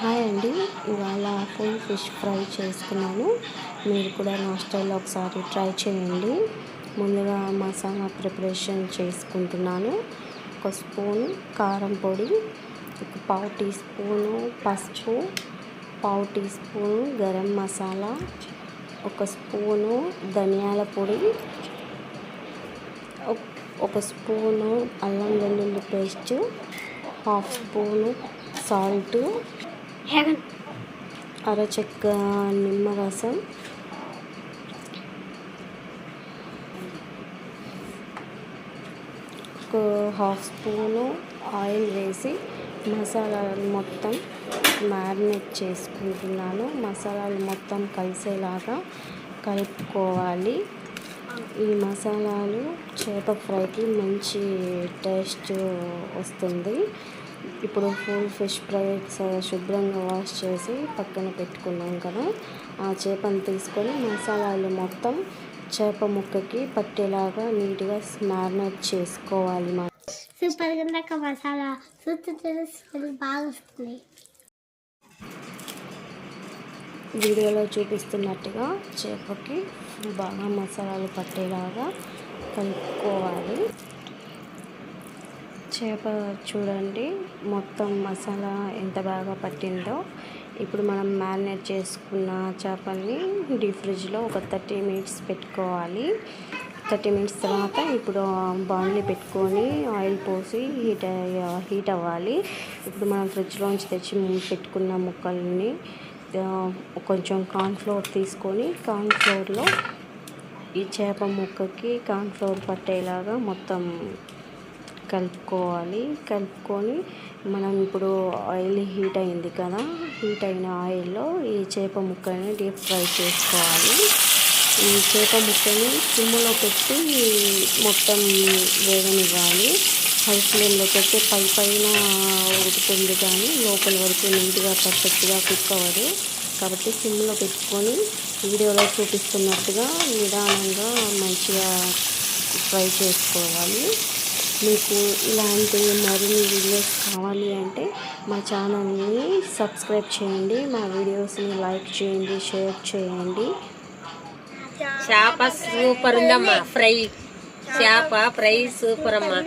Hi అండి, ఇవాళ full fish fry చేసుకున్నాను. మీరు కూడా నా స్టైల్లో ఒకసారి ట్రై చేయండి. ముందుగా మసాలా ప్రిపరేషన్ చేసుకుంటున్నాను. ఒక స్పూన్ కారం పొడి, ఒక పావు టీ స్పూను పసుపు, పావు టీ స్పూను గరం మసాలా, ఒక స్పూను ధనియాల పొడి, ఒక స్పూను అల్లం వెల్లుల్లి పేస్టు, హాఫ్ స్పూను సాల్ట్, అరచెక్క నిమ్మరసం, ఒక హాఫ్ స్పూను ఆయిల్ వేసి మసాలాలు మొత్తం మ్యారినేట్ చేసుకుంటున్నాను. మసాలాలు మొత్తం కలిసేలాగా కలుపుకోవాలి. ఈ మసాలాలు చేప ఫ్రైకి మంచి టేస్ట్ వస్తుంది. ఇప్పుడు ఫుల్ ఫిష్ ఫ్రై శుభ్రంగా వాష్ చేసి పక్కన పెట్టుకున్నాం కదా, ఆ చేపను తీసుకొని మసాలాలు మొత్తం చేప ముక్కకి పట్టేలాగా నీట్గా మ్యారినేట్ చేసుకోవాలి. సూపర్గా మసాలా బాగా వస్తుంది. వీడియోలో చూపిస్తున్నట్టుగా చేపకి బాగా మసాలాలు పట్టేలాగా కలుపుకోవాలి. చేప చూడండి మొత్తం మసాలా ఎంత బాగా పట్టిందో. ఇప్పుడు మనం మ్యారినేట్ చేసుకున్న చేపల్ని డీప్ ఫ్రిడ్జ్లో ఒక 30 మినిట్స్ పెట్టుకోవాలి. 30 మినిట్స్ తర్వాత ఇప్పుడు బాండ్లీ పెట్టుకొని ఆయిల్ పోసి హీట్ అవ్వాలి. ఇప్పుడు మనం ఫ్రిడ్జ్లోంచి తెచ్చి పెట్టుకున్న ముక్కల్ని కొంచెం కార్న్ఫ్లోర్ తీసుకొని కార్న్ఫ్లోర్లో ఈ చేప ముక్కకి కార్న్ఫ్లోర్ పట్టేలాగా మొత్తం కలుపుకొని మనం ఇప్పుడు ఆయిల్ హీట్ అయింది కదా, హీట్ అయిన ఆయిల్లో ఈ చేప ముక్కని డీప్ ఫ్రై చేసుకోవాలి. ఈ చేప ముక్కని సిమ్లో పెట్టి మొత్తం వేగనివ్వాలి. హై ఫ్లేమ్లో పెట్టి పైన ఉడుకుతుంది కానీ లోపల వరకు నీట్గా పర్ఫెక్ట్గా కుక్ అవ్వదు. కాబట్టి సిమ్లో పెట్టుకొని వీడియోలో చూపిస్తున్నట్టుగా నిదానంగా మంచిగా ఫ్రై చేసుకోవాలి. మీకు ఇలాంటి మరిన్ని వీడియోస్ కావాలి అంటే మా ఛానల్ని సబ్స్క్రైబ్ చేయండి, మా వీడియోస్ని లైక్ చేయండి, షేర్ చేయండి. చేప సూపర్ ఉందమ్మా, చేప ఫ్రై సూపర్ అమ్మా.